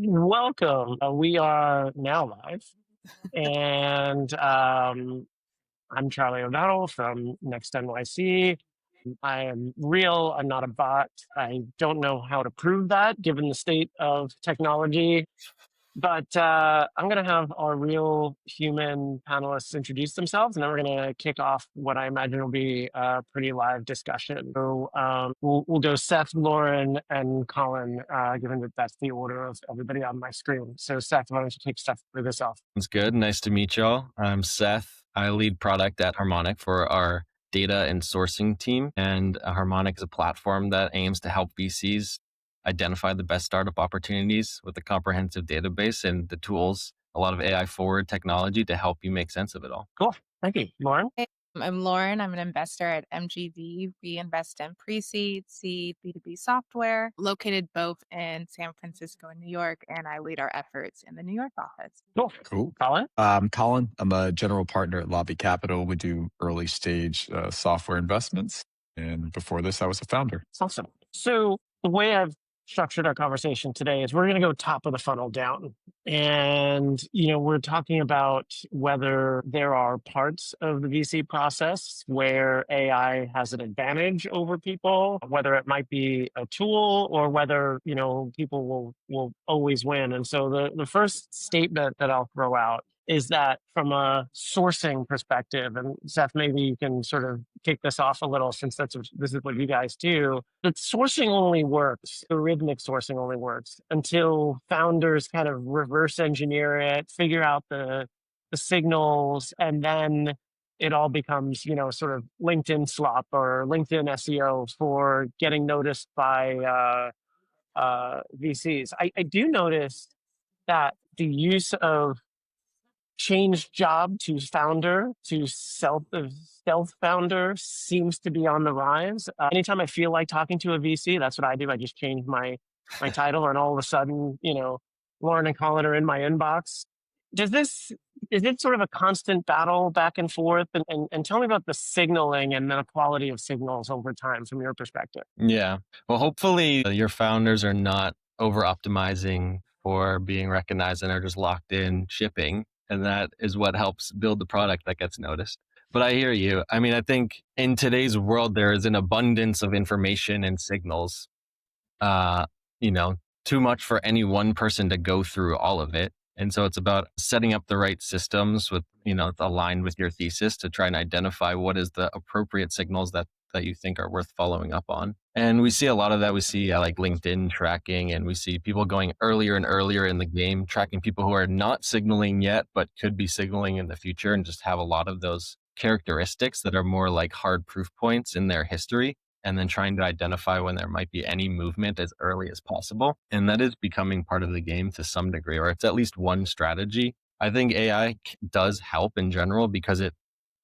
Welcome. We are now live, and I'm Charlie O'Donnell from NextNYC. I am real. I'm not a bot. I don't know how to prove that given the state of technology. But I'm going to have our real human panelists introduce themselves, and then we're going to kick off what I imagine will be a pretty live discussion. So we'll go Seth, Lauren, and Collin, given that that's the order of everybody on my screen. So Seth, why don't you kick Seth through this off? Sounds good. Nice to meet y'all. I'm Seth. I lead product at Harmonic for our data and sourcing team. And Harmonic is a platform that aims to help VCs identify the best startup opportunities with a comprehensive database and the tools, a lot of AI forward technology to help you make sense of it all. Cool. Thank you. Lauren? Hey, I'm Lauren. I'm an investor at MGV. We invest in pre-seed, seed, B2B software, located both in San Francisco and New York, and I lead our efforts in the New York office. Cool. Collin? Collin. I'm a general partner at Lobby Capital. We do early stage software investments. And before this, I was a founder. Awesome. So the way I've structured our conversation today is we're going to go top of the funnel down. And, we're talking about whether there are parts of the VC process where AI has an advantage over people, whether it might be a tool or whether, people will always win. And so the first statement that I'll throw out is that from a sourcing perspective, and Seth, maybe you can sort of kick this off a little since this is what you guys do, that sourcing only works, algorithmic sourcing only works until founders kind of reverse engineer it, figure out the signals, and then it all becomes, sort of LinkedIn slop or LinkedIn SEO for getting noticed by VCs. I do notice that the use of change job to founder to self founder seems to be on the rise. Anytime I feel like talking to a VC, that's what I do. I just change my title, and all of a sudden, Lauren and Collin are in my inbox. Is it sort of a constant battle back and forth? And tell me about the signaling and the quality of signals over time from your perspective. Yeah. Well, hopefully your founders are not over optimizing for being recognized and are just locked in shipping. And that is what helps build the product that gets noticed. But I hear you. I mean, I think in today's world, there is an abundance of information and signals, too much for any one person to go through all of it. And so it's about setting up the right systems with, aligned with your thesis to try and identify what is the appropriate signals that you think are worth following up on. And we see a lot of that. We see like LinkedIn tracking, and we see people going earlier and earlier in the game, tracking people who are not signaling yet, but could be signaling in the future, and just have a lot of those characteristics that are more like hard proof points in their history, and then trying to identify when there might be any movement as early as possible. And that is becoming part of the game to some degree, or it's at least one strategy. I think AI does help in general because it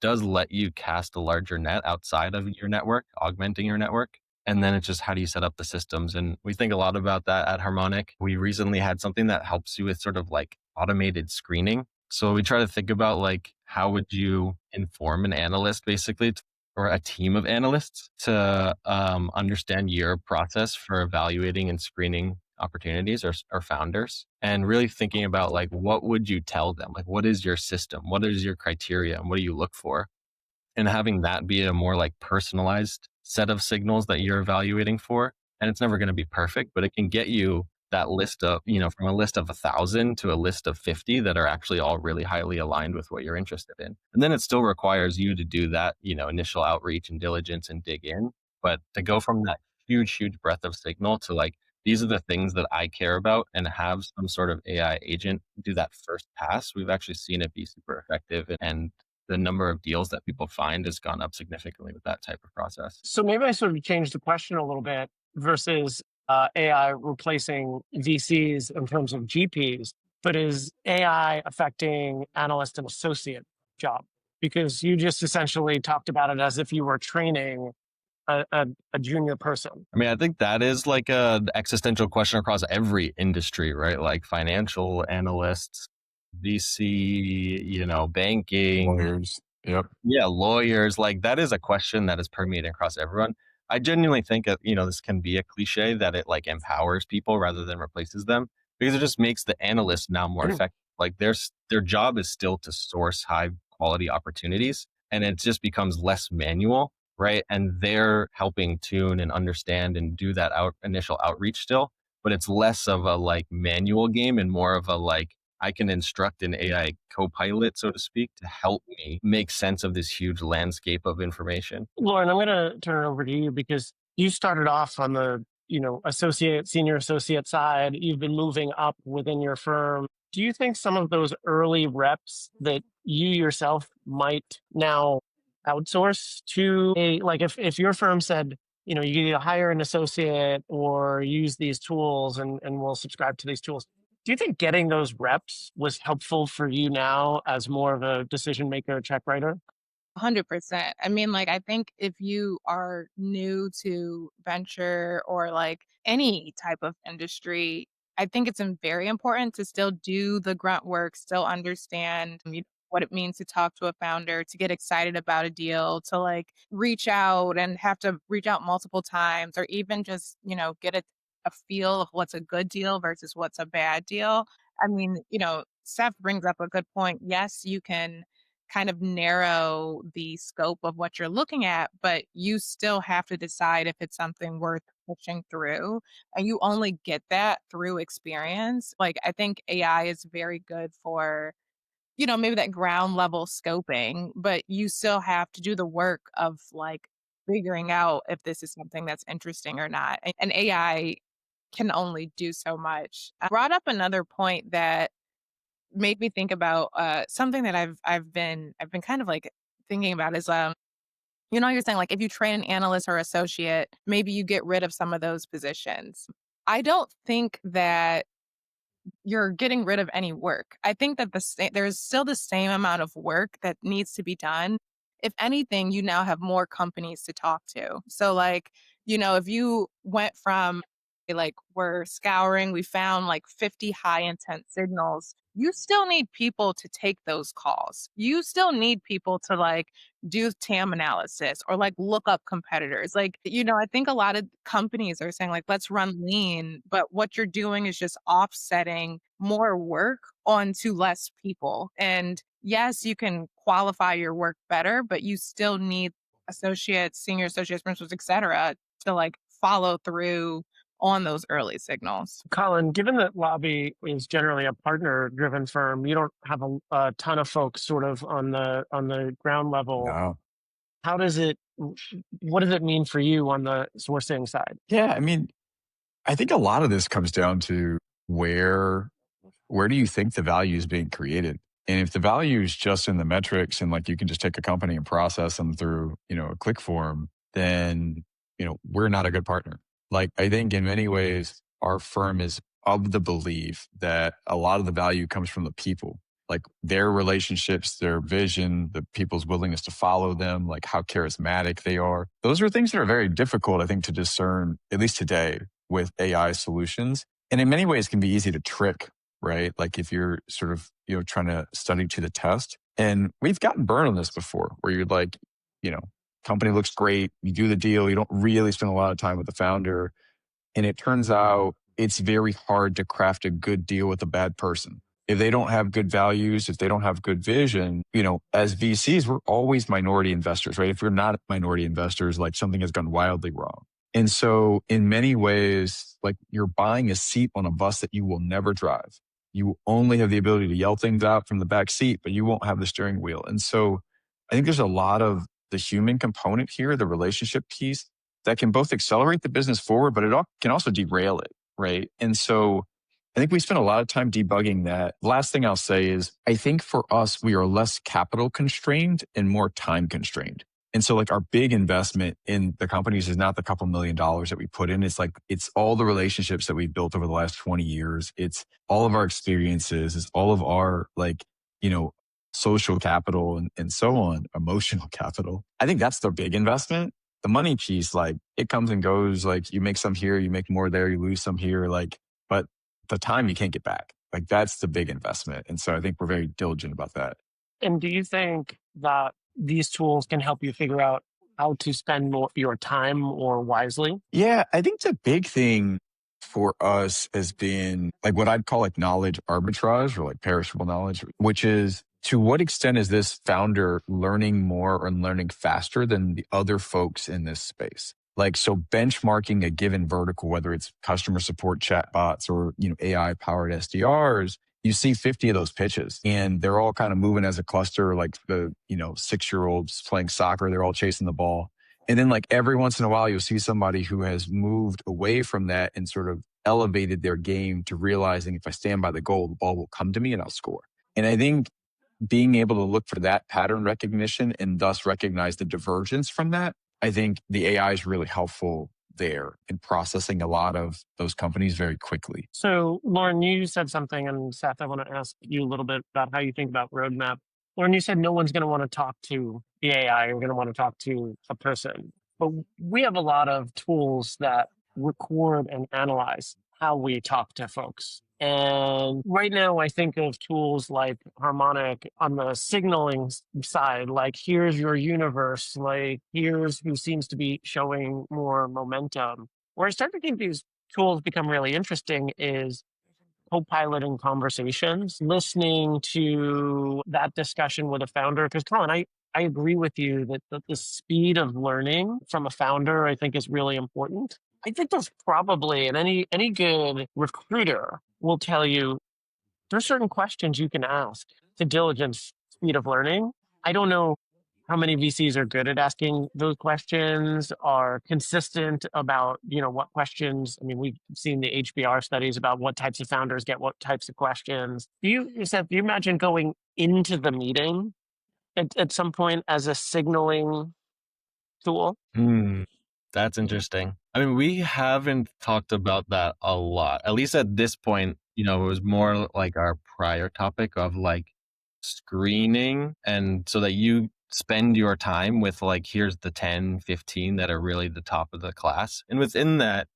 does let you cast a larger net outside of your network, augmenting your network. And then it's just how do you set up the systems? And we think a lot about that at Harmonic. We recently had something that helps you with sort of like automated screening. So we try to think about like, how would you inform an analyst basically, or a team of analysts to understand your process for evaluating and screening opportunities or founders, and really thinking about like, what would you tell them? Like, what is your system? What is your criteria? And what do you look for? And having that be a more like personalized set of signals that you're evaluating for. And it's never going to be perfect, but it can get you that list of, from a list of 1,000 to a list of 50 that are actually all really highly aligned with what you're interested in. And then it still requires you to do that, initial outreach and diligence and dig in. But to go from that huge breadth of signal to like, these are the things that I care about, and have some sort of AI agent do that first pass, we've actually seen it be super effective. And the number of deals that people find has gone up significantly with that type of process. So maybe I sort of changed the question a little bit versus AI replacing VCs in terms of GPs, but is AI affecting analyst and associate job? Because you just essentially talked about it as if you were training a junior person. I mean, I think that is like a existential question across every industry, right? Like financial analysts, VC, banking, Lawyers. Yep. Yeah, lawyers. Like that is a question that is permeating across everyone. I genuinely think that, this can be a cliche that it like empowers people rather than replaces them. because it just makes the analyst now more effective. Like their job is still to source high quality opportunities, and it just becomes less manual, right? And they're helping tune and understand and do that initial outreach still, but it's less of a like manual game and more of a like I can instruct an AI co-pilot, so to speak, to help me make sense of this huge landscape of information. Lauren, I'm going to turn it over to you because you started off on the, associate, senior associate side. You've been moving up within your firm. Do you think some of those early reps that you yourself might now outsource to like if your firm said, you can either hire an associate or use these tools and we'll subscribe to these tools. Do you think getting those reps was helpful for you now as more of a decision maker, check writer? 100%. I mean, like, I think if you are new to venture or like any type of industry, I think it's very important to still do the grunt work, still understand what it means to talk to a founder, to get excited about a deal, to like reach out and have to reach out multiple times, or even just, get a feel of what's a good deal versus what's a bad deal. I mean, Seth brings up a good point. Yes, you can kind of narrow the scope of what you're looking at, but you still have to decide if it's something worth pushing through. And you only get that through experience. Like, I think AI is very good for, maybe that ground level scoping, but you still have to do the work of like figuring out if this is something that's interesting or not. And AI can only do so much. I brought up another point that made me think about something that I've been kind of like thinking about is you're saying like if you train an analyst or associate, maybe you get rid of some of those positions. I don't think that you're getting rid of any work. I think that there's still the same amount of work that needs to be done. If anything, you now have more companies to talk to. So like, if you went from like we're scouring, we found like 50 high intent signals, you still need people to take those calls. You still need people to like do TAM analysis or like look up competitors. Like, I think a lot of companies are saying like, let's run lean, but what you're doing is just offsetting more work onto less people. And yes, you can qualify your work better, but you still need associates, senior associates, principals, et cetera, to like follow through on those early signals. Collin, given that Lobby is generally a partner-driven firm, you don't have a ton of folks sort of on the ground level. No. How does it? What does it mean for you on the sourcing side? Yeah, I mean, I think a lot of this comes down to where do you think the value is being created? And if the value is just in the metrics and like you can just take a company and process them through, a click form, then, we're not a good partner. Like I think in many ways, our firm is of the belief that a lot of the value comes from the people, like their relationships, their vision, the people's willingness to follow them, like how charismatic they are. Those are things that are very difficult, I think, to discern, at least today with AI solutions. And in many ways can be easy to trick, right? Like if you're sort of, trying to study to the test. And we've gotten burned on this before where you're like, company looks great. You do the deal. You don't really spend a lot of time with the founder. And it turns out it's very hard to craft a good deal with a bad person. If they don't have good values, if they don't have good vision, as VCs, we're always minority investors, right? If we're not minority investors, like something has gone wildly wrong. And so in many ways, like you're buying a seat on a bus that you will never drive. You only have the ability to yell things out from the back seat, but you won't have the steering wheel. And so I think there's a lot of the human component here, the relationship piece that can both accelerate the business forward, but can also derail it, right? And so I think we spend a lot of time debugging that. Last thing I'll say is I think for us, we are less capital constrained and more time constrained. And so like our big investment in the companies is not the couple $1,000,000 that we put in. It's all the relationships that we've built over the last 20 years. It's all of our experiences. It's all of our social capital and so on, emotional capital. I think that's the big investment. The money piece, like it comes and goes, like you make some here, you make more there, you lose some here, but the time you can't get back. Like that's the big investment. And so I think we're very diligent about that. And do you think that these tools can help you figure out how to spend more your time more wisely? Yeah, I think the big thing for us has been like what I'd call like knowledge arbitrage or like perishable knowledge, which is to what extent is this founder learning more or learning faster than the other folks in this space? Like, so benchmarking a given vertical, whether it's customer support chatbots or, AI powered SDRs, you see 50 of those pitches and they're all kind of moving as a cluster, like the, 6-year-olds playing soccer, they're all chasing the ball. And then like every once in a while, you'll see somebody who has moved away from that and sort of elevated their game to realizing if I stand by the goal, the ball will come to me and I'll score. And I think being able to look for that pattern recognition and thus recognize the divergence from that, I think the AI is really helpful there in processing a lot of those companies very quickly. So, Lauren, you said something, and Seth, I want to ask you a little bit about how you think about roadmap. Lauren, you said no one's going to want to talk to the AI or going to want to talk to a person. But we have a lot of tools that record and analyze how we talk to folks. And right now, I think of tools like Harmonic on the signaling side, like here's your universe, like here's who seems to be showing more momentum. Where I start to think these tools become really interesting is co-piloting conversations, listening to that discussion with a founder. Because Collin, I agree with you that the speed of learning from a founder, I think, is really important. I think there's probably, and any good recruiter will tell you, there's certain questions you can ask to diligence speed of learning. I don't know how many VCs are good at asking those questions, are consistent about, what questions. I mean, we've seen the HBR studies about what types of founders get what types of questions. Seth, do you imagine going into the meeting at some point as a signaling tool? That's interesting. I mean, we haven't talked about that a lot. At least at this point, it was more like our prior topic of like screening, and so that you spend your time with like, here's the 10, 15 that are really the top of the class. And within that,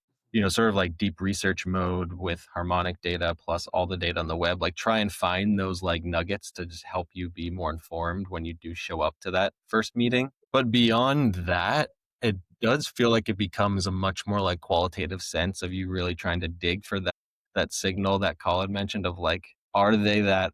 sort of like deep research mode with Harmonic data plus all the data on the web, like try and find those like nuggets to just help you be more informed when you do show up to that first meeting. But beyond that, it does feel like it becomes a much more like qualitative sense of you really trying to dig for that signal that Collin mentioned of like, are they that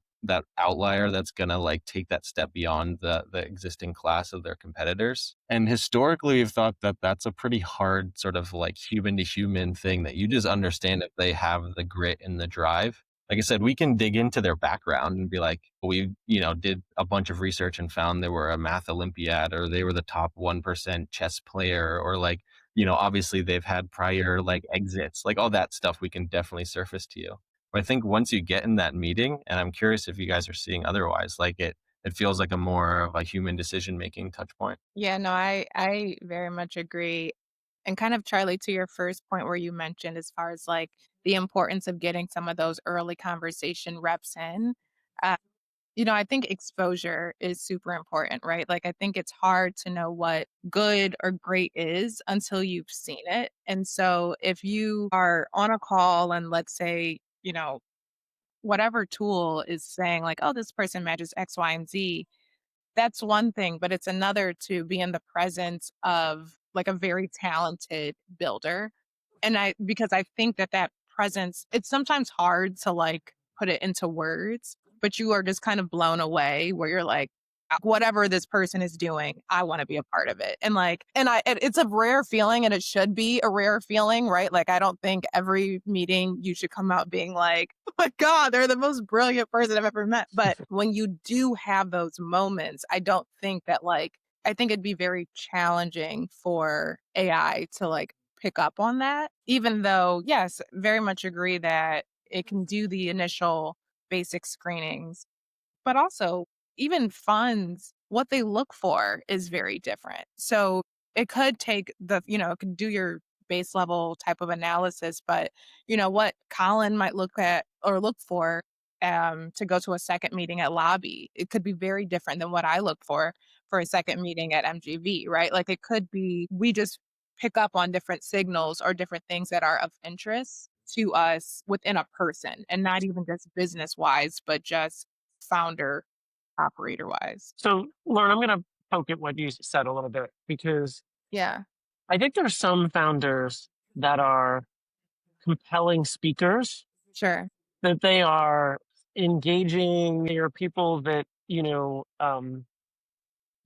outlier that's gonna like take that step beyond the existing class of their competitors? And historically, we've thought that that's a pretty hard sort of like human to human thing that you just understand if they have the grit and the drive. Like I said, we can dig into their background and be like, we, did a bunch of research and found they were a math Olympiad or they were the top 1% chess player or like, obviously they've had prior like exits, like all that stuff we can definitely surface to you. But I think once you get in that meeting, and I'm curious if you guys are seeing otherwise, like it feels like a more of a human decision-making touch point. Yeah, no, I very much agree. And kind of Charlie, to your first point where you mentioned as far as like the importance of getting some of those early conversation reps in. Uh, I think exposure is super important, right? Like I think it's hard to know what good or great is until you've seen it. And so if you are on a call and let's say, whatever tool is saying like, oh, this person matches X, Y, and Z, that's one thing, but it's another to be in the presence of like a very talented builder. And because I think that presence, it's sometimes hard to like put it into words, but you are just kind of blown away where you're like, whatever this person is doing, I want to be a part of it. And like, it's a rare feeling and it should be a rare feeling, right? Like, I don't think every meeting you should come out being like, oh my God, they're the most brilliant person I've ever met. But when you do have those moments, I don't think that like, I think it'd be very challenging for AI to like pick up on that, even though, yes, very much agree that it can do the initial basic screenings, but also even funds, what they look for is very different. So it could take it could do your base level type of analysis, but what Collin might look at or look for to go to a second meeting at Lobby, it could be very different than what I look for a second meeting at MGV, right? Like it could be we just pick up on different signals or different things that are of interest to us within a person and not even just business wise, but just founder operator wise. So, Lauren, I'm going to poke at what you said a little bit because Yeah. I think there's some founders that are compelling speakers, Sure. that they are engaging, they are people that,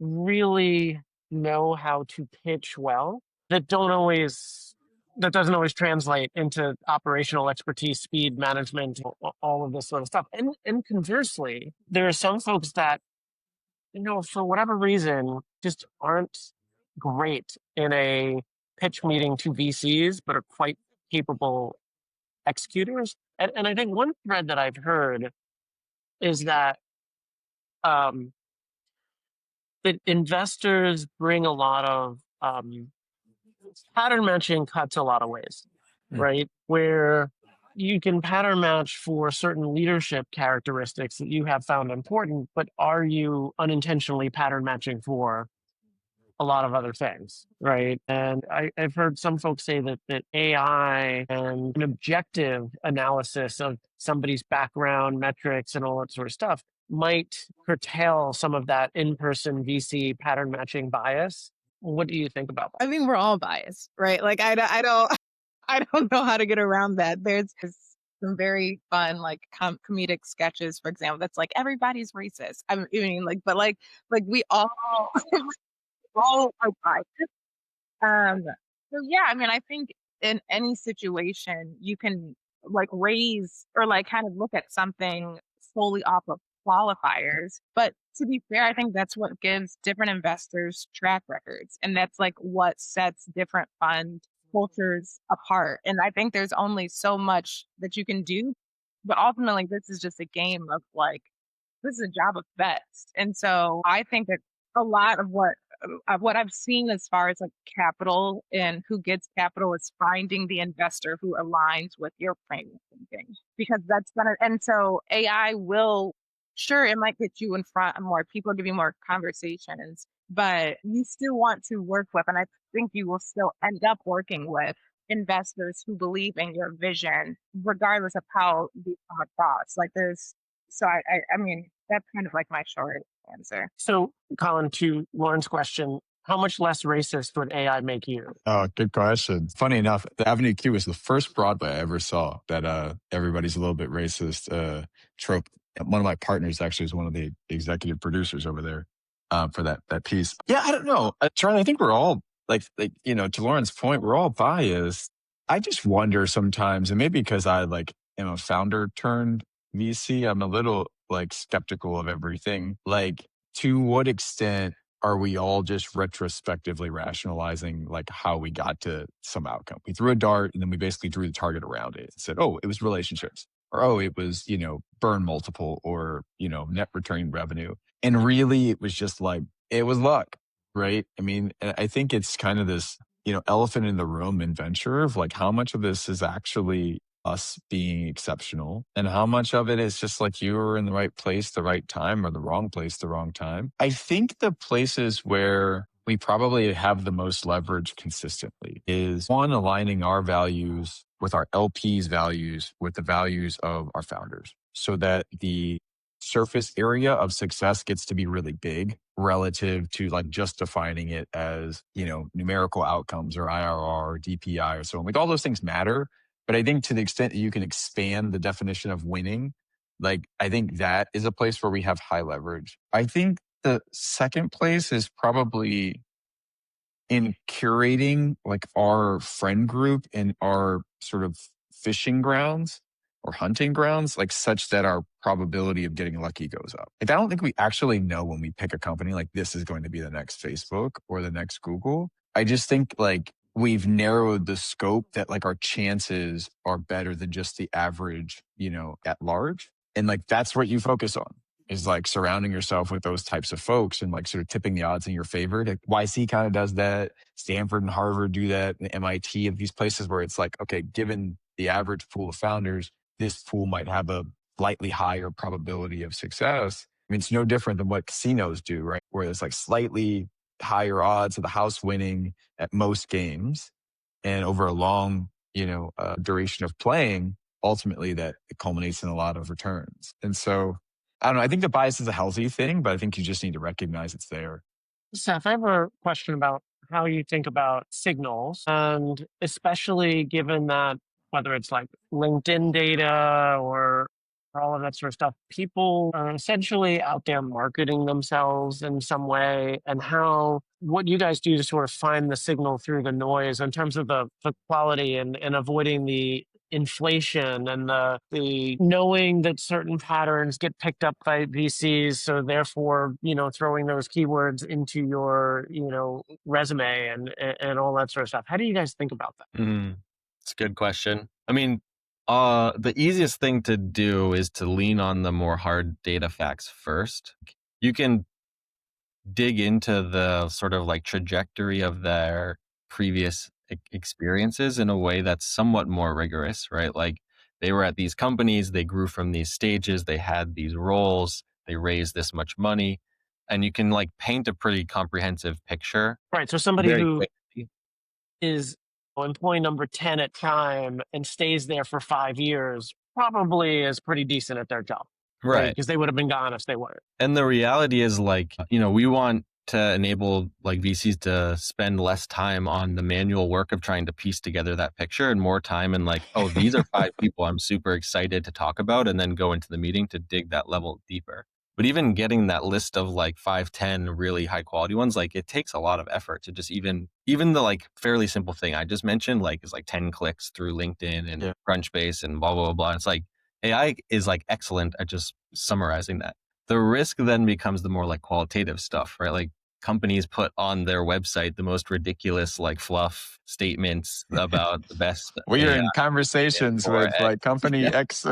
really know how to pitch well, that doesn't always translate into operational expertise, speed management, all of this sort of stuff. And conversely, there are some folks that, for whatever reason, just aren't great in a pitch meeting to VCs, but are quite capable executors. And I think one thread that I've heard is um, that investors bring a lot of pattern matching cuts a lot of ways, right? Where you can pattern match for certain leadership characteristics that you have found important, but are you unintentionally pattern matching for a lot of other things, right? And I've heard some folks say that AI and an objective analysis of somebody's background, metrics, and all that sort of stuff might curtail some of that in-person VC pattern matching bias. What do you think about that? I mean, we're all biased, right? Like, I don't, I don't know how to get around that. There's some very fun, like, comedic sketches, for example, that's like everybody's racist. I mean, like, but like we all, all are biased. So yeah, I mean, I think in any situation you can like raise or like kind of look at something solely off of qualifiers. But to be fair, I think that's what gives different investors track records. And that's like what sets different fund cultures apart. And I think there's only so much that you can do. But ultimately this is just a game of like this is a job of vets. And so I think that a lot of what I've seen as far as like capital and who gets capital is finding the investor who aligns with your frame of thinking because that's gonna. And so AI will, sure, it might get you in front of more people, give you more conversations, but you still want to work with, and I think you will still end up working with investors who believe in your vision, regardless of how these come across. Like there's, so I mean, that's kind of like my short answer. So, Collin, to Lauren's question, how much less racist would AI make you? Oh, good question. Funny enough, the Avenue Q was the first Broadway I ever saw that everybody's a little bit racist trope. One of my partners actually is one of the executive producers over there for that piece. Yeah, I don't know. Charlie, I think we're all to Lauren's point, we're all biased. I just wonder sometimes, and maybe because I am a founder turned VC, I'm a little skeptical of everything. Like, to what extent are we all just retrospectively rationalizing how we got to some outcome? We threw a dart and then we basically drew the target around it and said, oh, it was relationships, or oh, it was, burn multiple, or, net returning revenue. And really it was just it was luck, right? I mean, I think it's kind of this, elephant in the room in venture of how much of this is actually us being exceptional and how much of it is just you were in the right place, the right time, or the wrong place, the wrong time. I think the places where we probably have the most leverage consistently is one, aligning our values with our LP's values, with the values of our founders, so that the surface area of success gets to be really big relative to just defining it as, numerical outcomes or IRR or DPI or so on. All those things matter. But I think to the extent that you can expand the definition of winning, I think that is a place where we have high leverage. I think the second place is probably in curating our friend group and our sort of fishing grounds or hunting grounds, such that our probability of getting lucky goes up. I don't think we actually know when we pick a company this is going to be the next Facebook or the next Google. I just think we've narrowed the scope that our chances are better than just the average, at large. And that's what you focus on, is surrounding yourself with those types of folks and sort of tipping the odds in your favor. YC kind of does that. Stanford and Harvard do that. And MIT, of these places where it's okay, given the average pool of founders, this pool might have a slightly higher probability of success. I mean, it's no different than what casinos do, right? Where it's slightly higher odds of the house winning at most games, and over a long, duration of playing, ultimately that it culminates in a lot of returns. And so, I don't know. I think the bias is a healthy thing, but I think you just need to recognize it's there. Seth, I have a question about how you think about signals, and especially given that whether it's like LinkedIn data or all of that sort of stuff, people are essentially out there marketing themselves in some way, and how what you guys do to sort of find the signal through the noise in terms of the quality and avoiding the inflation and the knowing that certain patterns get picked up by VCs, so therefore, throwing those keywords into your, resume and all that sort of stuff. How do you guys think about that? It's a good question. I mean, the easiest thing to do is to lean on the more hard data facts first. You can dig into the sort of like trajectory of their previous experiences in a way that's somewhat more rigorous, right? Like they were at these companies, they grew from these stages, they had these roles, they raised this much money, and you can like paint a pretty comprehensive picture Right. So somebody very who quickly. is employee number 10 at time and stays there for 5 years probably is pretty decent at their job, right? Right. Because they would have been gone if they weren't. And the reality is like, we want to enable like VCs to spend less time on the manual work of trying to piece together that picture and more time in like, oh, these are 5 people I'm super excited to talk about, and then go into the meeting to dig that level deeper. But even getting that list of like 5, 10 really high quality ones, like it takes a lot of effort to just even the like fairly simple thing I just mentioned, like is like 10 clicks through LinkedIn and Crunchbase and blah, blah, blah. It's like AI is like excellent at just summarizing that. The risk then becomes the more like qualitative stuff, right? Like companies put on their website the most ridiculous like fluff statements about the best We are AI in conversations for with like company X.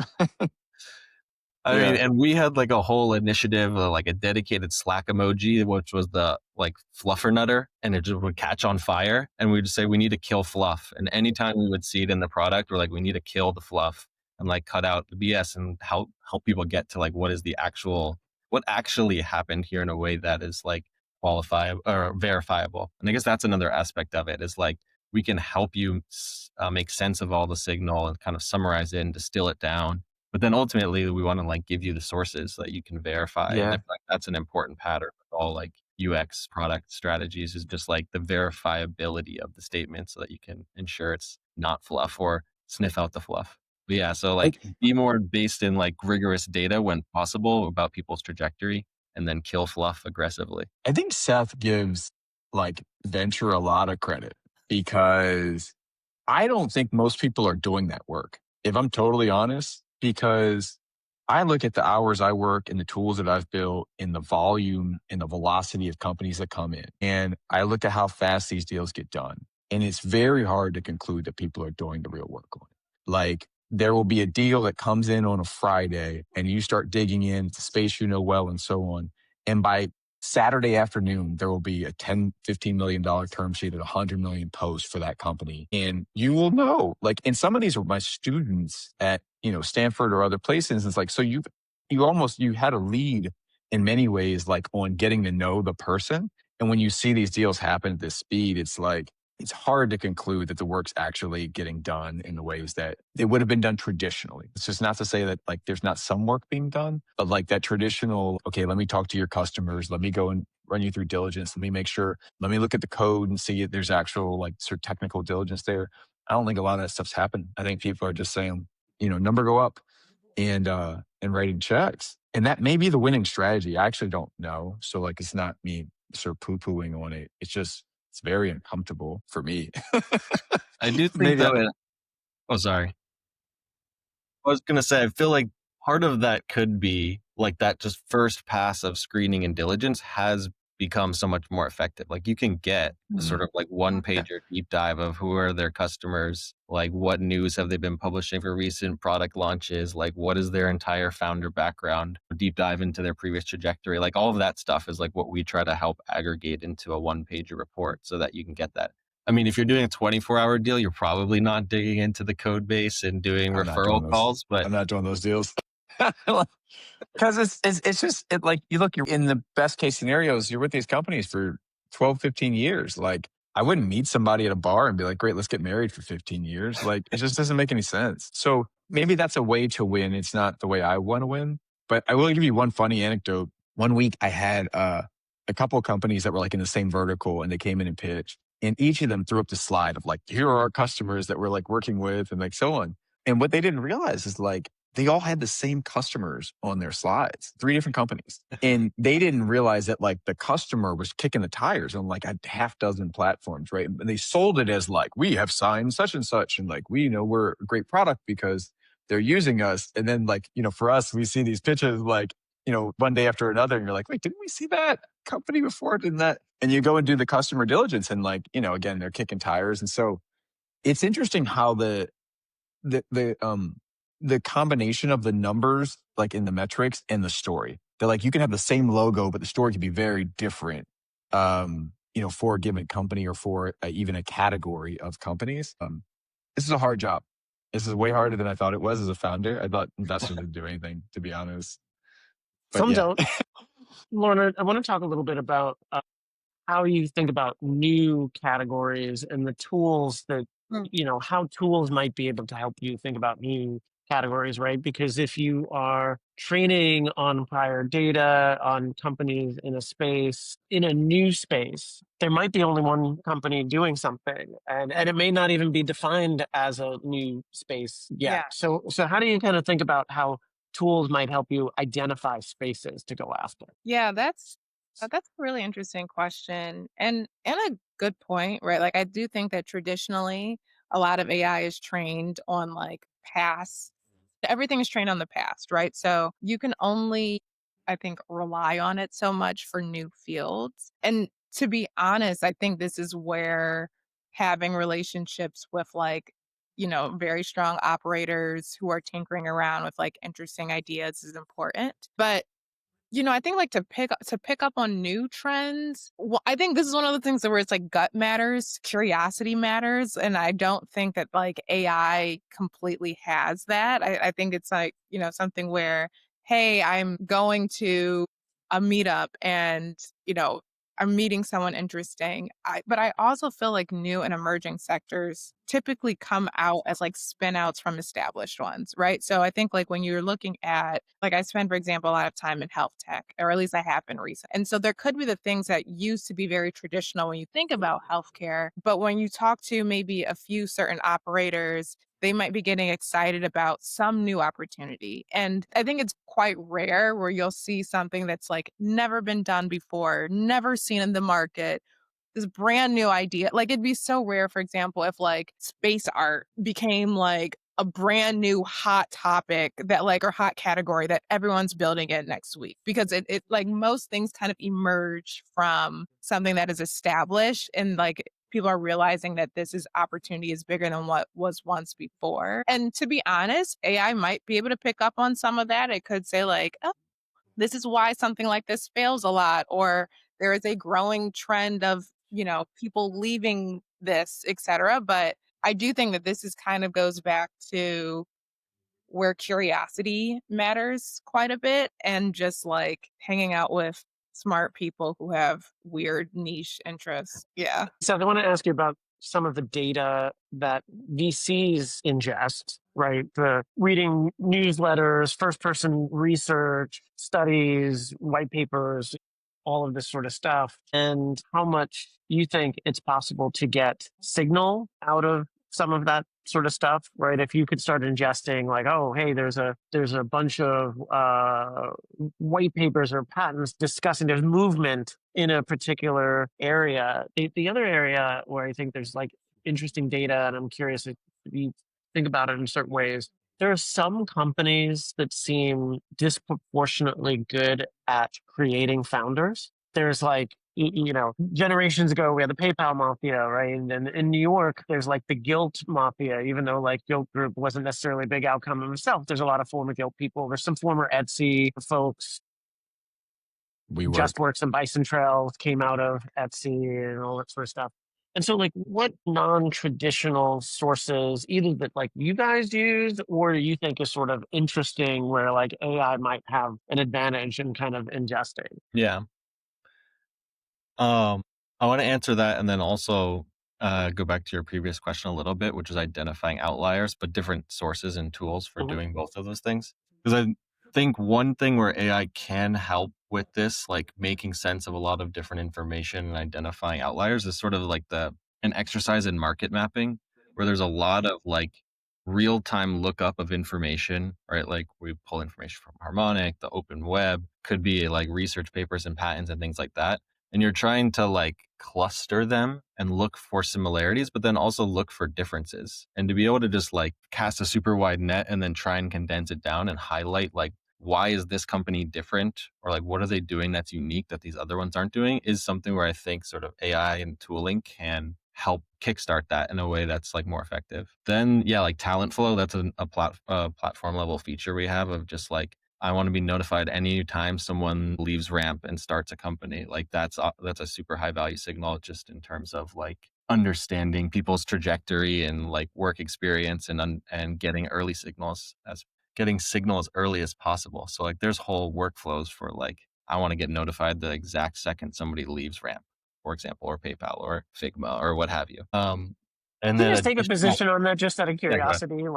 I mean, and we had like a whole initiative, like a dedicated Slack emoji, which was the like fluffer nutter, and it just would catch on fire. And we'd just say, we need to kill fluff. And anytime we would see it in the product, we're like, we need to kill the fluff and like cut out the BS and help people get to like, what actually happened here in a way that is like qualifiable or verifiable. And I guess that's another aspect of it, is like, we can help you make sense of all the signal and kind of summarize it and distill it down. But then ultimately, we want to like give you the sources so that you can verify. And I feel like that's an important pattern with all like UX product strategies, is just like the verifiability of the statement so that you can ensure it's not fluff or sniff out the fluff. But yeah, so like be more based in like rigorous data when possible about people's trajectory, and then kill fluff aggressively. I think Seth gives like venture a lot of credit, because I don't think most people are doing that work, if I'm totally honest, because I look at the hours I work and the tools that I've built and the volume and the velocity of companies that come in. And I look at how fast these deals get done. And it's very hard to conclude that people are doing the real work on it. Like there will be a deal that comes in on a Friday and you start digging into space you know well and so on. And by Saturday afternoon, there will be a $10, $15 million term sheet at 100 million post for that company. And you will know, like, and some of these are my students at, Stanford or other places. It's like, so you had a lead in many ways, like on getting to know the person. And when you see these deals happen at this speed, it's like, it's hard to conclude that the work's actually getting done in the ways that it would have been done traditionally. It's just not to say that like there's not some work being done, but like that traditional, okay, let me talk to your customers. Let me go and run you through diligence. Let me look at the code and see if there's actual like sort of technical diligence there. I don't think a lot of that stuff's happened. I think people are just saying, number go up and writing checks. And that may be the winning strategy. I actually don't know. So like, it's not me sort of poo-pooing on it. It's very uncomfortable for me. I do think sorry. I was going to say, I feel like part of that could be like that just first pass of screening and diligence has become so much more effective. Like you can get sort of like one pager deep dive of who are their customers, like what news have they been publishing for recent product launches, like what is their entire founder background, deep dive into their previous trajectory. Like all of that stuff is like what we try to help aggregate into a one pager report so that you can get that. I mean, if you're doing a 24-hour deal, you're probably not digging into the code base and doing referral calls, but I'm not doing those deals. Because it's just like you look, you're in the best case scenarios, you're with these companies for 12, 15 years. Like I wouldn't meet somebody at a bar and be like, great, let's get married for 15 years. Like it just doesn't make any sense. So maybe that's a way to win. It's not the way I want to win, but I will give you one funny anecdote. One week I had a couple of companies that were like in the same vertical and they came in and pitched. And each of them threw up the slide of like, here are our customers that we're like working with and like so on. And what they didn't realize is like, they all had the same customers on their slides, 3 different companies. And they didn't realize that like the customer was kicking the tires on like a half dozen platforms, right? And they sold it as like, we have signed such and such. And like, we know we're a great product because they're using us. And then like, for us, we see these pitches like, one day after another, and you're like, wait, didn't we see that company before? Didn't that? And you go and do the customer diligence and like, again, they're kicking tires. And so it's interesting how the combination of the numbers, like in the metrics and the story, they're like, you can have the same logo, but the story can be very different, for a given company or for even a category of companies. This is a hard job. This is way harder than I thought it was as a founder. I thought investors didn't do anything, to be honest. But Some yeah. don't. Lorna, I want to talk a little bit about how you think about new categories and the tools that, how tools might be able to help you think about new categories, right? Because if you are training on prior data on companies in a new space, there might be only one company doing something, and it may not even be defined as a new space yet. Yeah. So how do you kind of think about how tools might help you identify spaces to go after? Yeah, that's a really interesting question and a good point, right? Like I do think that traditionally a lot of AI is trained on like past everything is trained on the past, right? So you can only, I think, rely on it so much for new fields. And to be honest, I think this is where having relationships with like, very strong operators who are tinkering around with like interesting ideas is important. But I think like to pick up on new trends. Well, I think this is one of the things that where it's like gut matters, curiosity matters, and I don't think that like AI completely has that. I think it's like something where, hey, I'm going to a meetup and I'm meeting someone interesting. But I also feel like new and emerging sectors typically come out as like spin outs from established ones, right? So I think like when you're looking at, like I spend, for example, a lot of time in health tech, or at least I have been recent. And so there could be the things that used to be very traditional when you think about healthcare. But when you talk to maybe a few certain operators, they might be getting excited about some new opportunity. And I think it's quite rare where you'll see something that's like never been done before, never seen in the market, this brand new idea. Like it'd be so rare, for example, if like space art became like a brand new hot topic that like or hot category that everyone's building in next week because it like most things kind of emerge from something that is established and like people are realizing that this is opportunity is bigger than what was once before. And to be honest, AI might be able to pick up on some of that. It could say like, oh, this is why something like this fails a lot, or there is a growing trend of, people leaving this, et cetera. But I do think that this is kind of goes back to where curiosity matters quite a bit and just like hanging out with smart people who have weird niche interests. Yeah. So I want to ask you about some of the data that VCs ingest, right? The reading newsletters, first person research, studies, white papers, all of this sort of stuff, and how much you think it's possible to get signal out of some of that sort of stuff, right? If you could start ingesting like, oh, hey, there's a bunch of white papers or patents discussing there's movement in a particular area. The other area where I think there's like interesting data, and I'm curious if you think about it in certain ways, there are some companies that seem disproportionately good at creating founders. There's like, generations ago, we had the PayPal mafia, right? And then in New York, there's like the guilt mafia, even though like Guilt Group wasn't necessarily a big outcome of itself. There's a lot of former guilt people. There's some former Etsy folks. JustWorks and Bison Trails came out of Etsy and all that sort of stuff. And so, like, what non-traditional sources, either that like you guys use or you think is sort of interesting, where like AI might have an advantage in kind of ingesting? Yeah. I want to answer that and then also go back to your previous question a little bit, which is identifying outliers, but different sources and tools for doing both of those things. Because I think one thing where AI can help with this, like making sense of a lot of different information and identifying outliers, is sort of like the an exercise in market mapping where there's a lot of like real-time lookup of information, right? Like we pull information from Harmonic, the open web, could be like research papers and patents and things like that. And you're trying to like cluster them and look for similarities, but then also look for differences. And to be able to just like cast a super wide net and then try and condense it down and highlight like, why is this company different, or like what are they doing that's unique that these other ones aren't doing, is something where I think sort of AI and tooling can help kickstart that in a way that's like more effective. Then yeah, like talent flow, that's a platform level feature we have of just like, I want to be notified anytime someone leaves Ramp and starts a company. Like that's a super high value signal just in terms of like understanding people's trajectory and like work experience and getting signal as early as possible. So like there's whole workflows for like, I want to get notified the exact second somebody leaves Ramp, for example, or PayPal or Figma or what have you. And Can you then just take a position on that just out of yeah, go ahead. curiosity?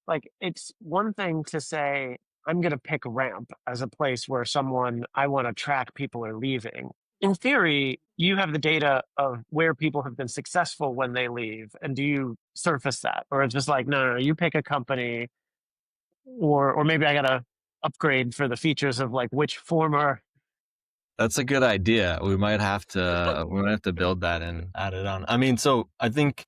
Like it's one thing to say, I'm going to pick Ramp as a place where I want to track people are leaving. In theory, you have the data of where people have been successful when they leave. And do you surface that? Or it's just like, no, you pick a company, or maybe I got to upgrade for the features of like which former. That's a good idea. We might have to build that and add it on. I mean, so I think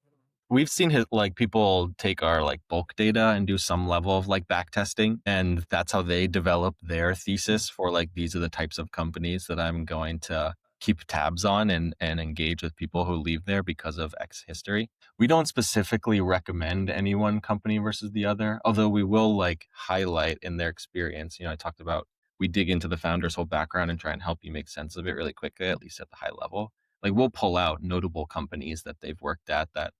we've seen like people take our like bulk data and do some level of like back testing, and that's how they develop their thesis for like, these are the types of companies that I'm going to keep tabs on and engage with people who leave there because of X history. We don't specifically recommend any one company versus the other, although we will like highlight in their experience. I talked about, we dig into the founder's whole background and try and help you make sense of it really quickly, at least at the high level. Like we'll pull out notable companies that they've worked at that,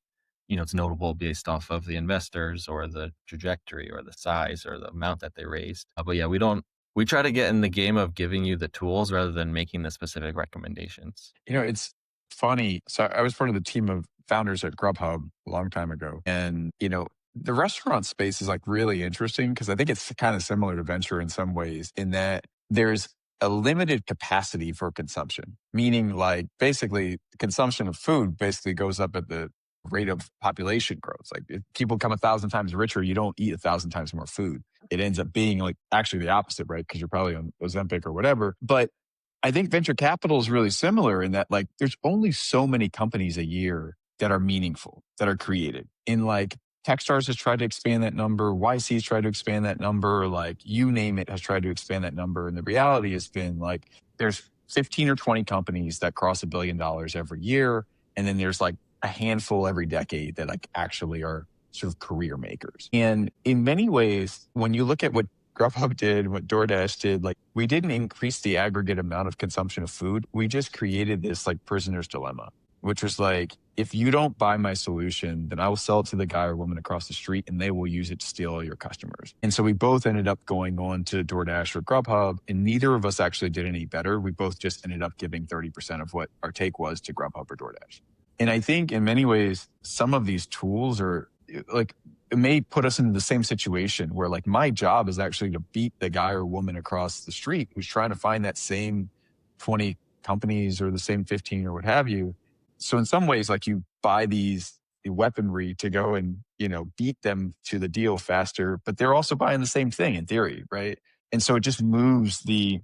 it's notable based off of the investors or the trajectory or the size or the amount that they raised. But yeah, we try to get in the game of giving you the tools rather than making the specific recommendations. It's funny. So I was part of the team of founders at Grubhub a long time ago. And, the restaurant space is like really interesting because I think it's kind of similar to venture in some ways in that there's a limited capacity for consumption, meaning like basically consumption of food basically goes up at the rate of population growth. Like if people become 1,000 times richer, you don't eat 1,000 times more food. It ends up being like actually the opposite, right? Because you're probably on Ozempic or whatever. But I think venture capital is really similar in that like there's only so many companies a year that are meaningful, that are created. In like Techstars has tried to expand that number, YC's tried to expand that number, like you name it has tried to expand that number. And the reality has been like there's 15 or 20 companies that cross $1 billion every year. And then there's like a handful every decade that like actually are sort of career makers. And in many ways, when you look at what Grubhub did, what DoorDash did, like we didn't increase the aggregate amount of consumption of food. We just created this like prisoner's dilemma, which was like, if you don't buy my solution, then I will sell it to the guy or woman across the street and they will use it to steal all your customers. And so we both ended up going on to DoorDash or Grubhub, and neither of us actually did any better. We both just ended up giving 30% of what our take was to Grubhub or DoorDash. And I think in many ways, some of these tools are like, it may put us into the same situation where like my job is actually to beat the guy or woman across the street who's trying to find that same 20 companies or the same 15 or what have you. So in some ways, like you buy the weaponry to go and, beat them to the deal faster, but they're also buying the same thing in theory, right? And so it just moves the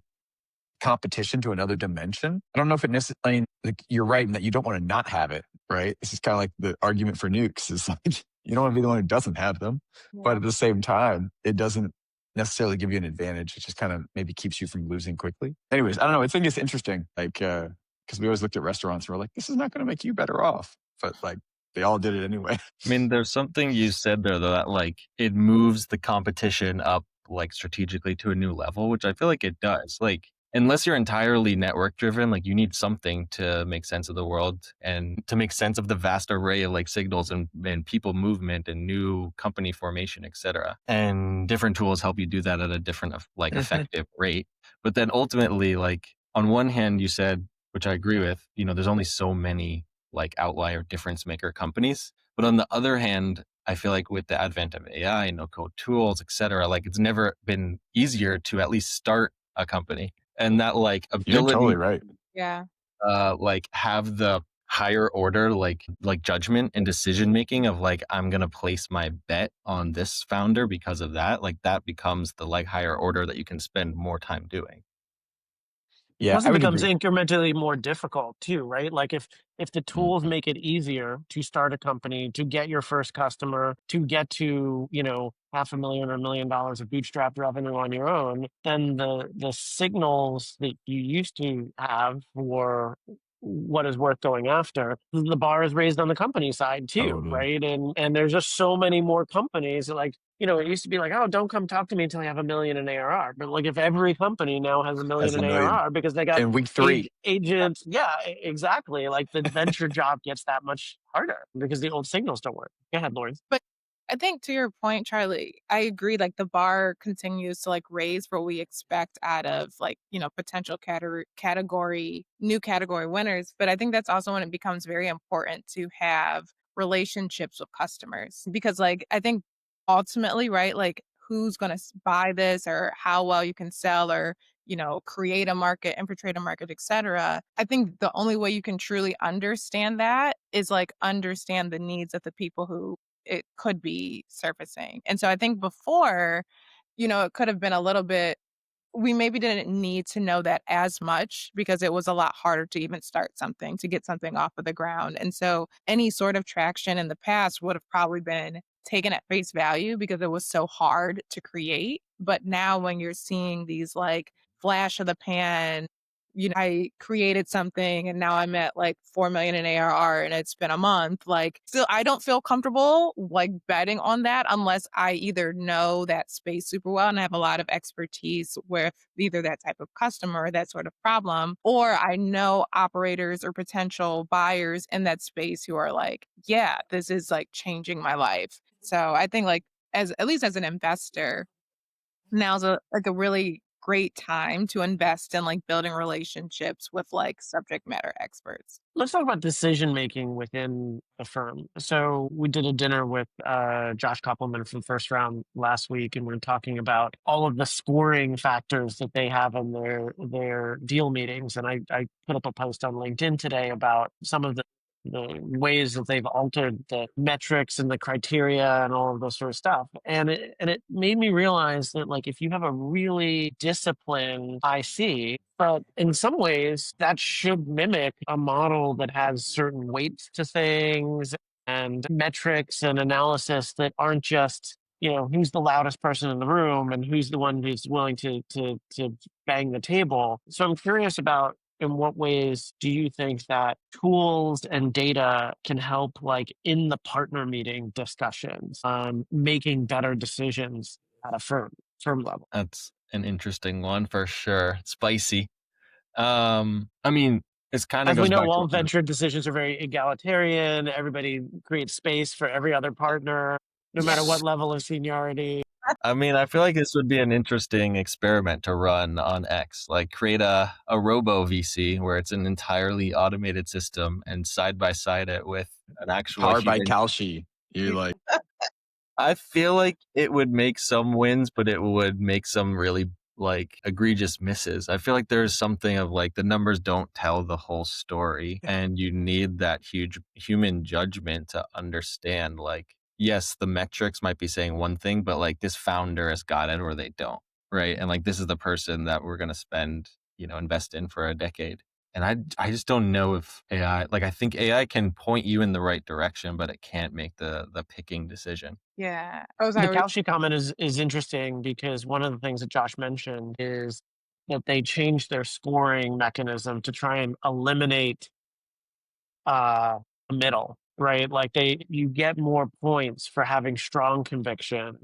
competition to another dimension. I don't know if it necessarily, like you're right in that you don't want to not have it, right? This is kind of like the argument for nukes is like, you don't want to be the one who doesn't have them, but at the same time, it doesn't necessarily give you an advantage. It just kind of maybe keeps you from losing quickly. Anyways, I don't know. I think it's interesting. Like, because we always looked at restaurants and we're like, this is not going to make you better off. But like, they all did it anyway. I mean, there's something you said there though, that like it moves the competition up like strategically to a new level, which I feel like it does. Like, unless you're entirely network driven, like you need something to make sense of the world and to make sense of the vast array of like signals and people movement and new company formation, etc. And different tools help you do that at a different like effective rate. But then ultimately, like on one hand, you said, which I agree with, there's only so many like outlier difference maker companies. But on the other hand, I feel like with the advent of AI, no code tools, etc., like it's never been easier to at least start a company. And that like ability, You're totally right. Yeah. like have the higher order like judgment and decision making of like, I'm gonna place my bet on this founder because of that, like that becomes the like higher order that you can spend more time doing. Yeah, Plus, I it would becomes agree. incrementally more difficult too, right? Like if the Mm. tools make it easier to start a company, to get your first customer, to get to, you know, $500,000 or $1 million of bootstrapped revenue on your own, then the signals that you used to have for what is worth going after, the bar is raised on the company side too, Totally. right? And there's just so many more companies that, like, you know, it used to be like, oh, don't come talk to me until you have 1 million in ARR. But like, if every company now has 1 million As in a million ARR because they got in week 3. agents, yeah, exactly. Like the venture job gets that much harder because the old signals don't work. Go ahead, Lauren. But I think to your point, Charlie, I agree. Like the bar continues to like raise what we expect out of like, you know, potential new category winners. But I think that's also when it becomes very important to have relationships with customers because like, I think ultimately, right, like who's going to buy this or how well you can sell or, you know, create a market, infiltrate a market, etc. I think the only way you can truly understand that is like understand the needs of the people who it could be surfacing. And so I think before, you know, it could have been a little bit, we maybe didn't need to know that as much because it was a lot harder to even start something, to get something off of the ground. And so any sort of traction in the past would have probably been taken at face value because it was so hard to create. But now when you're seeing these like flash of the pan, you know, I created something and now I'm at like 4 million in ARR and it's been a month. Like, still, I don't feel comfortable like betting on that unless I either know that space super well and I have a lot of expertise with either that type of customer or that sort of problem, or I know operators or potential buyers in that space who are like, yeah, this is like changing my life. So I think like as at least as an investor, now's a really great time to invest in like building relationships with like subject matter experts. Let's talk about decision making within a firm. So we did a dinner with Josh Koppelman from First Round last week, and we're talking about all of the scoring factors that they have in their deal meetings. And I put up a post on LinkedIn today about some of the ways that they've altered the metrics and the criteria and all of those sort of stuff. And it made me realize that like if you have a really disciplined IC, but in some ways that should mimic a model that has certain weights to things and metrics and analysis that aren't just, you know, who's the loudest person in the room and who's the one who's willing to bang the table. So I'm curious about, in what ways do you think that tools and data can help, like in the partner meeting discussions, making better decisions at a firm level? That's an interesting one for sure. Spicy. I mean, it kind of As we goes know, back to all venture decisions are very egalitarian. Everybody creates space for every other partner, no matter what level of seniority. I mean, I feel like this would be an interesting experiment to run on X. Like create a robo VC where it's an entirely automated system and side by side it with an actual Powered by human. Kalshi. You're like, I feel like it would make some wins, but it would make some really like egregious misses. I feel like there's something of like the numbers don't tell the whole story and you need that huge human judgment to understand like, yes, the metrics might be saying one thing, but like this founder has got it or they don't, right? And like this is the person that we're going to spend, you know, invest in for a decade. And I just don't know if AI, like I think AI can point you in the right direction, but it can't make the picking decision. Yeah. Oh, The sorry. Kalshi comment is interesting because one of the things that Josh mentioned is that they changed their scoring mechanism to try and eliminate the middle, right? Like you get more points for having strong conviction,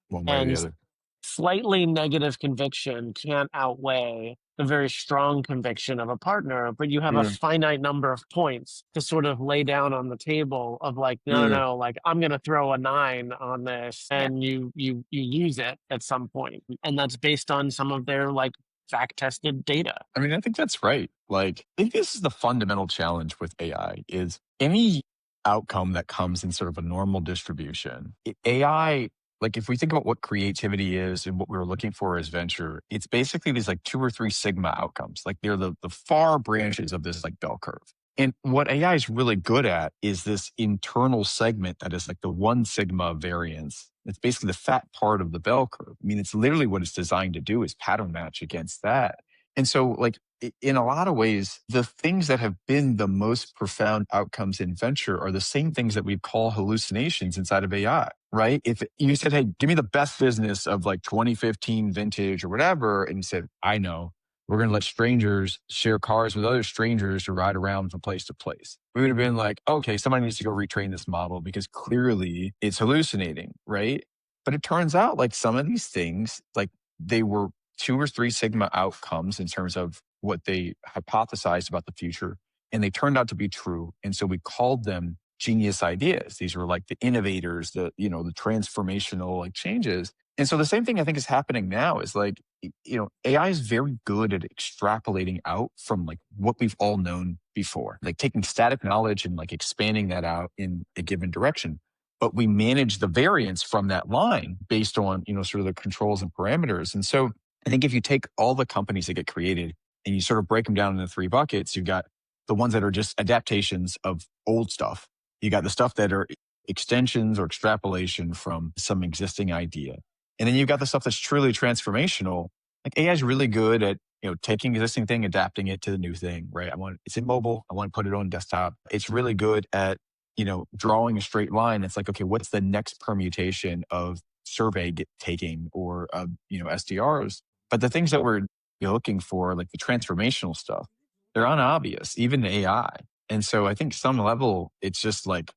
one way or the and other. slightly negative conviction can't outweigh the very strong conviction of a partner, but you have a Mm, finite number of points to sort of lay down on the table of like, no, no, mm. no, like I'm going to throw a 9 on this, Yeah. and you use it at some point. And that's based on some of their like fact tested data. I mean, I think that's right. Like, I think this is the fundamental challenge with AI is any outcome that comes in sort of a normal distribution. AI, like if we think about what creativity is and what we were looking for as venture, it's basically these like 2 or 3 sigma outcomes. Like they're the far branches of this like bell curve. And what AI is really good at is this internal segment that is like the 1 sigma variance. It's basically the fat part of the bell curve. I mean, it's literally what it's designed to do is pattern match against that. And so, like, in a lot of ways, the things that have been the most profound outcomes in venture are the same things that we call hallucinations inside of AI, right? If you said, hey, give me the best business of like 2015 vintage or whatever, and you said, I know, we're going to let strangers share cars with other strangers to ride around from place to place. We would have been like, okay, somebody needs to go retrain this model because clearly it's hallucinating, right? But it turns out like some of these things, like they were 2 or 3 sigma outcomes in terms of what they hypothesized about the future. And they turned out to be true. And so we called them genius ideas. These were like the innovators, the transformational like changes. And so the same thing I think is happening now is like, AI is very good at extrapolating out from like what we've all known before, like taking static knowledge and like expanding that out in a given direction. But we manage the variance from that line based on, sort of the controls and parameters. And so I think if you take all the companies that get created and you sort of break them down into 3 buckets, you've got the ones that are just adaptations of old stuff. You got the stuff that are extensions or extrapolation from some existing idea. And then you've got the stuff that's truly transformational. Like AI is really good at, taking existing thing, adapting it to the new thing, right? It's in mobile. I want to put it on desktop. It's really good at, drawing a straight line. It's like, okay, what's the next permutation of survey taking or, SDRs? But the things that we're looking for, like the transformational stuff, they're unobvious, even in AI. And so I think some level, it's just like,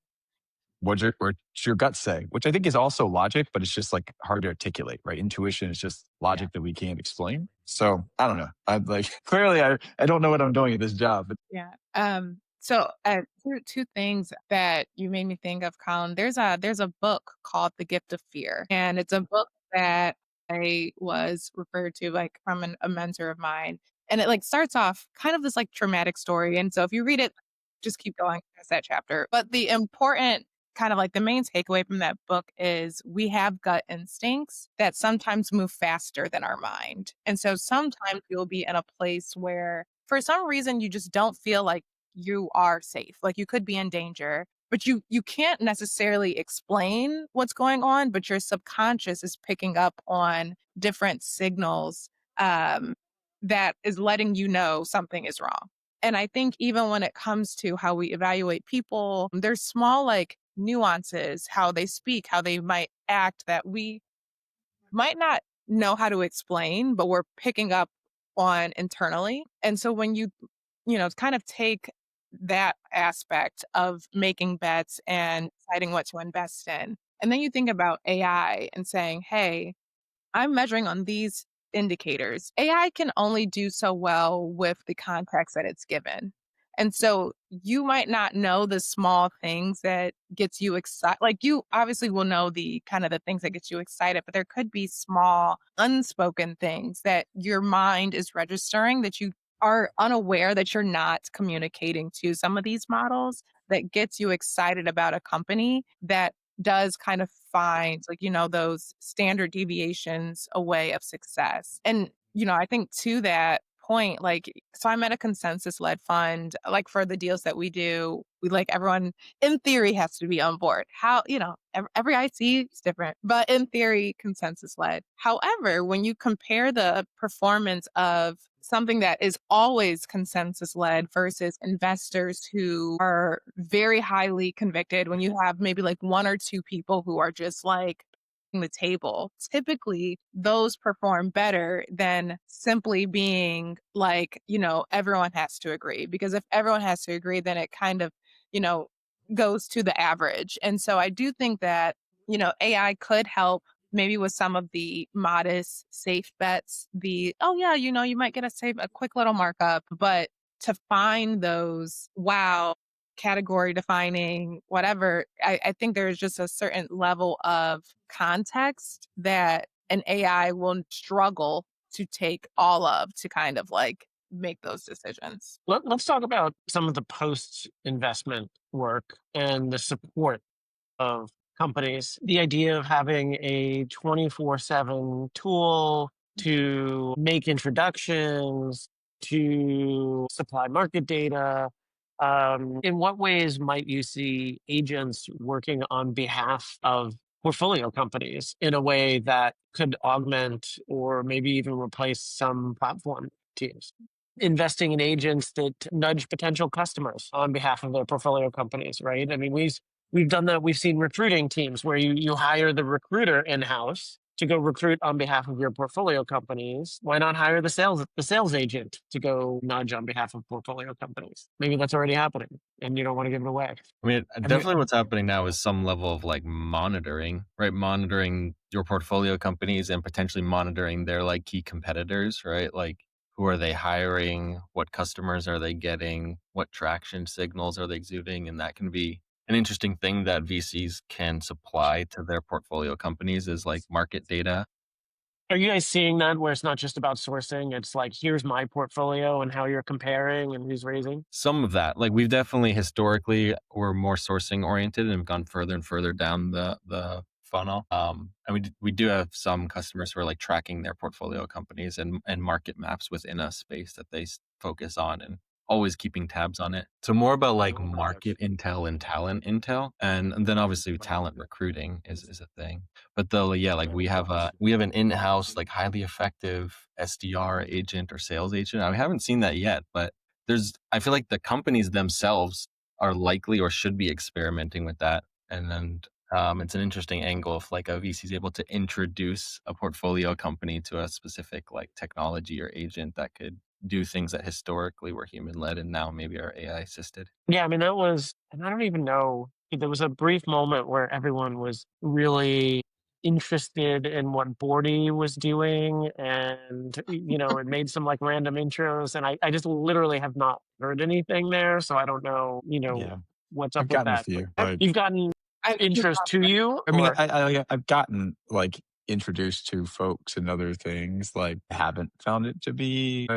what's your gut say? Which I think is also logic, but it's just like hard to articulate, right? Intuition is just logic that we can't explain. So I don't know. I'm like, clearly I don't know what I'm doing at this job. But Yeah. So two things that you made me think of, Colin. There's a book called The Gift of Fear, and it's a book that I was referred to like from a mentor of mine, and it like starts off kind of this like traumatic story. And so if you read it, just keep going past that chapter. But the important kind of like the main takeaway from that book is we have gut instincts that sometimes move faster than our mind. And so sometimes you'll be in a place where for some reason you just don't feel like you are safe. Like you could be in danger, but you can't necessarily explain what's going on, but your subconscious is picking up on different signals um, that is letting you know something is wrong. And I think even when it comes to how we evaluate people, there's small like nuances, how they speak, how they might act that we might not know how to explain, but we're picking up on internally. And so when you kind of take that aspect of making bets and deciding what to invest in, and then you think about AI and saying, hey, I'm measuring on these indicators. AI can only do so well with the context that it's given. And so you might not know the small things that gets you excited. Like you obviously will know the kind of the things that get you excited, but there could be small unspoken things that your mind is registering that you are unaware that you're not communicating to some of these models that gets you excited about a company that does kind of find like, those standard deviations a way of success. And, I think to that point, like, so I'm at a consensus led fund, like for the deals that we do, we like everyone in theory has to be on board. How, every IC is different, but in theory, consensus led. However, when you compare the performance of something that is always consensus led versus investors who are very highly convicted, when you have maybe like 1 or 2 people who are just like the table, typically those perform better than simply being like, everyone has to agree. Because if everyone has to agree, then it kind of, you know, goes to the average. And so I do think that, AI could help maybe with some of the modest safe bets, oh yeah, you might get a quick little markup, but to find those, wow, category defining, whatever, I think there's just a certain level of context that an AI will struggle to take all of to kind of like make those decisions. Let's talk about some of the post investment work and the support of companies. The idea of having a 24/7 tool to make introductions, to supply market data, In what ways might you see agents working on behalf of portfolio companies in a way that could augment or maybe even replace some platform teams? Investing in agents that nudge potential customers on behalf of their portfolio companies, right? I mean, we've done that. We've seen recruiting teams where you hire the recruiter in-house to go recruit on behalf of your portfolio companies. Why not hire the sales agent to go nudge on behalf of portfolio companies? Maybe that's already happening and you don't want to give it away. I mean, I mean, definitely what's happening now is some level of like monitoring, right? Monitoring your portfolio companies and potentially monitoring their like key competitors, right? Like who are they hiring? What customers are they getting? What traction signals are they exuding? And that can be an interesting thing that VCs can supply to their portfolio companies is like market data. Are you guys seeing that where it's not just about sourcing? It's like, here's my portfolio and how you're comparing and who's raising? Some of that, like we've definitely historically were more sourcing oriented and have gone further and further down the funnel. And we do have some customers who are like tracking their portfolio companies and market maps within a space that they focus on and always keeping tabs on it. So more about like market intel and talent intel, and then obviously talent recruiting is a thing. But though, yeah, like we have an in-house like highly effective SDR agent or sales agent. I haven't seen that yet, but I feel like the companies themselves are likely or should be experimenting with that. And then it's an interesting angle if like a VC is able to introduce a portfolio company to a specific like technology or agent that could do things that historically were human led and now maybe are AI assisted. Yeah, I mean, and I don't even know, there was a brief moment where everyone was really interested in what Bordy was doing and, it made some like random intros. And I just literally have not heard anything there. So I don't know, yeah, what's I've up with gotten a that. few, But but you've gotten I think intros to you I mean, or? I've gotten like introduced to folks and other things. Like, I haven't found it to be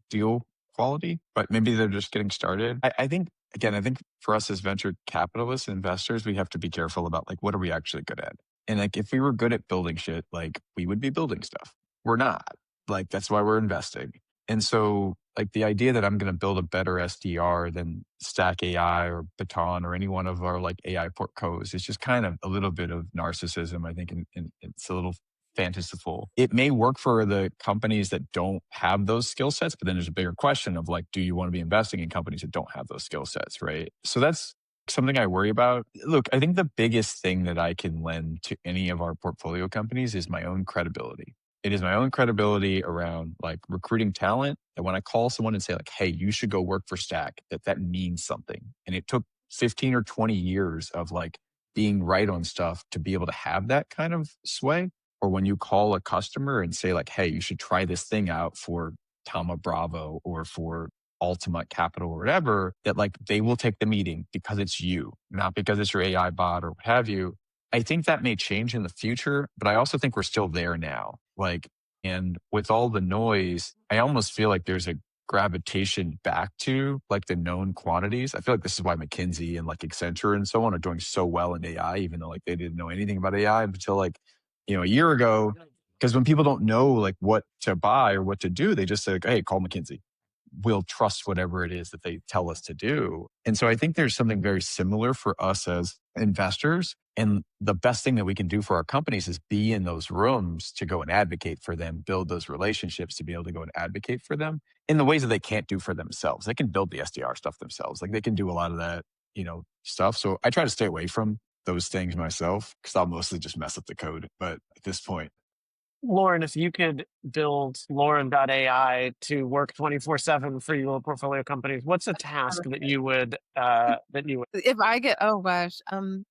deal quality, but maybe they're just getting started. I think again, I think for us as venture capitalists and investors, we have to be careful about like what are we actually good at. And like if we were good at building shit, like we would be building stuff. We're not. Like that's why we're investing. And so, like the idea that I'm going to build a better SDR than Stack AI or Baton or any one of our like AI portcos is just kind of a little bit of narcissism, I think, and it's a little fanciful. It may work for the companies that don't have those skill sets, but then there's a bigger question of like, do you want to be investing in companies that don't have those skill sets, right? So that's something I worry about. Look, I think the biggest thing that I can lend to any of our portfolio companies is my own credibility. It is my own credibility around like recruiting talent that when I call someone and say like, hey, you should go work for Stack, that means something. And it took 15 or 20 years of like being right on stuff to be able to have that kind of sway. Or when you call a customer and say like, hey, you should try this thing out for Tama Bravo or for Ultimate Capital or whatever, that like they will take the meeting because it's you, not because it's your AI bot or what have you. I think that may change in the future, but I also think we're still there now. Like, and with all the noise, I almost feel like there's a gravitation back to like the known quantities. I feel like this is why McKinsey and like Accenture and so on are doing so well in AI, even though like they didn't know anything about AI until like, a year ago. Because when people don't know like what to buy or what to do, they just say, like, hey, call McKinsey. We'll trust whatever it is that they tell us to do. And so I think there's something very similar for us as investors. And the best thing that we can do for our companies is be in those rooms to go and advocate for them, build those relationships to be able to go and advocate for them in the ways that they can't do for themselves. They can build the SDR stuff themselves. Like they can do a lot of that, stuff. So I try to stay away from those things myself because I'll mostly just mess up the code. But at this point, Lauren, if you could build Lauren.ai to work 24/7 for your portfolio companies, what's a task that you would if I get, oh gosh,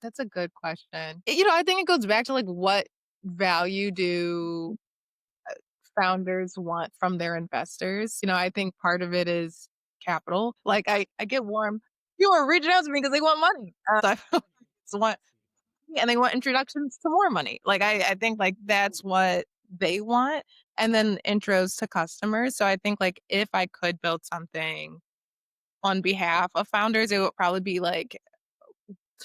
that's a good question. I think it goes back to like what value do founders want from their investors? I think part of it is capital. Like I get warm. People are reaching out to me because they want money. So want, and they want introductions to more money. Like I think like that's what they want. And then intros to customers. So I think like if I could build something on behalf of founders, it would probably be like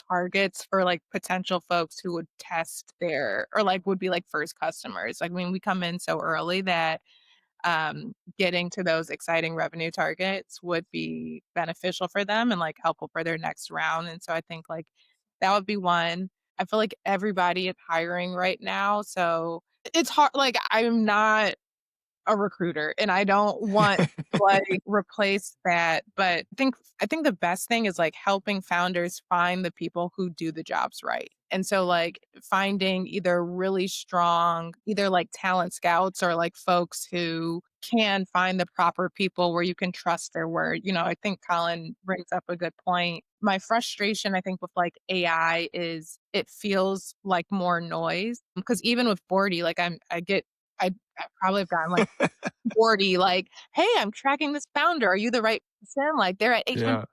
targets for like potential folks who would test their or like would be like first customers. Like, I mean, we come in so early that getting to those exciting revenue targets would be beneficial for them and like helpful for their next round. And so I think like that would be one. I feel like everybody is hiring right now. So it's hard. Like I'm not a recruiter and I don't want to like replace that. But I think the best thing is like helping founders find the people who do the jobs right. And so like finding either really strong, either like talent scouts or like folks who can find the proper people where you can trust their word. I think Collin brings up a good point. My frustration, I think, with like AI is it feels like more noise. Because even with Bordy, like I probably have gotten like 40, like, hey, I'm tracking this founder. Are you the right person? Like they're at Yeah.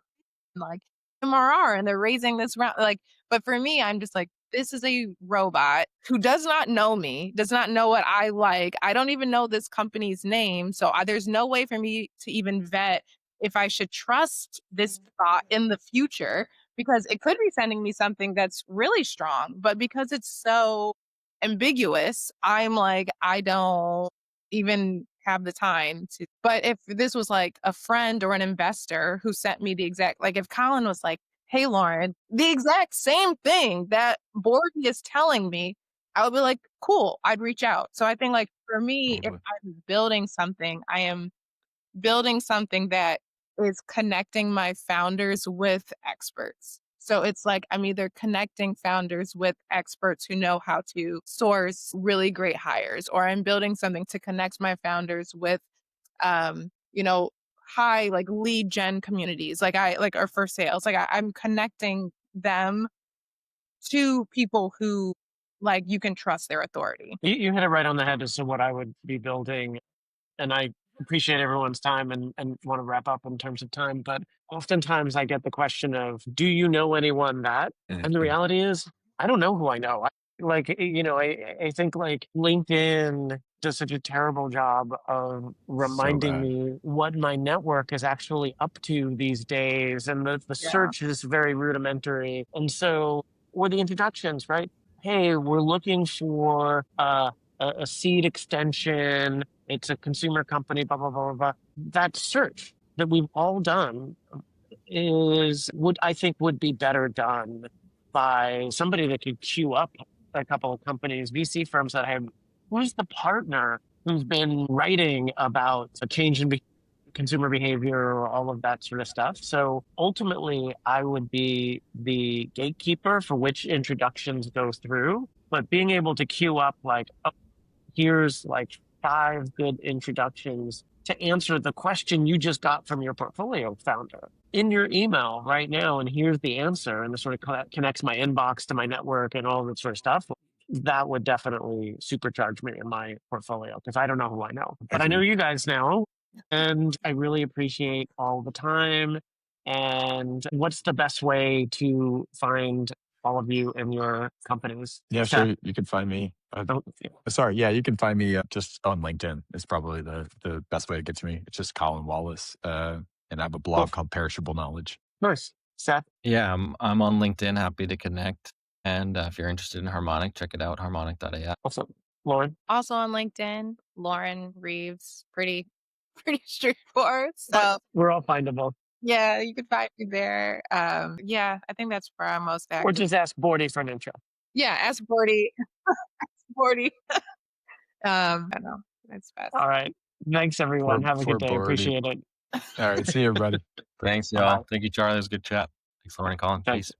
like MRR and they're raising this round. Like, but for me, I'm just like, this is a robot who does not know me, does not know what I like. I don't even know this company's name. So there's no way for me to even vet if I should trust this bot in the future because it could be sending me something that's really strong. But because it's so ambiguous, I'm like, I don't even have the time to. But if this was like a friend or an investor who sent me the exact, like if Collin was like, hey, Lauren, the exact same thing that Bordy is telling me, I would be like, cool, I'd reach out. So I think like for me, if Totally. I'm building something, I am building something that is connecting my founders with experts. So it's like I'm either connecting founders with experts who know how to source really great hires, or I'm building something to connect my founders with, um, you know, high like lead gen communities, or for sales. Like I'm connecting them to people who like you can trust their authority. You hit it right on the head as to what I would be building. And I appreciate everyone's time and want to wrap up in terms of time. But oftentimes I get the question of, do you know anyone that? And the Mhm. reality is, I don't know who I know. I think like LinkedIn does such a terrible job of So reminding bad. me what my network is actually up to these days. And the Yeah. search is very rudimentary. And so, or the introductions, right? Hey, we're looking for a seed extension. It's a consumer company, blah, blah, blah, blah, blah. That search that we've all done I think would be better done by somebody that could queue up a couple of companies, VC firms that have, who's the partner who's been writing about a change in consumer behavior or all of that sort of stuff. So ultimately, I would be the gatekeeper for which introductions go through, but being able to queue up like, here's like 5 good introductions to answer the question you just got from your portfolio founder in your email right now. And here's the answer. And this sort of connects my inbox to my network and all that sort of stuff. That would definitely supercharge me in my portfolio because I don't know who I know, but I know Agreed. you guys now. And I really appreciate all the time. And what's the best way to find all of you and your companies? Yeah, Seth? sure. You can find me. Oh, Sorry. Yeah, you can find me just on LinkedIn. It's probably the best way to get to me. It's just Collin Wallace. And I have a cool. blog called Perishable Knowledge. Nice. Seth? Yeah, I'm on LinkedIn. Happy to connect. And if you're interested in Harmonic, check it out, harmonic.ai. Awesome. Lauren? Also on LinkedIn, Lauren Reeves, pretty pretty straightforward. But So we're all findable. yeah, you can find me there. Yeah, I think that's where I'm most Or active. just ask Bordy for an intro. Yeah, ask Bordy. Bordy. I know that's best. All right. Thanks, everyone. Have a good For day. Bordy. Appreciate it. All right. See you, everybody. Thanks, Bye bye. y'all. Thank you, Charlie. It was a good chat. Thanks, Lauren and Colin. Thanks. Peace.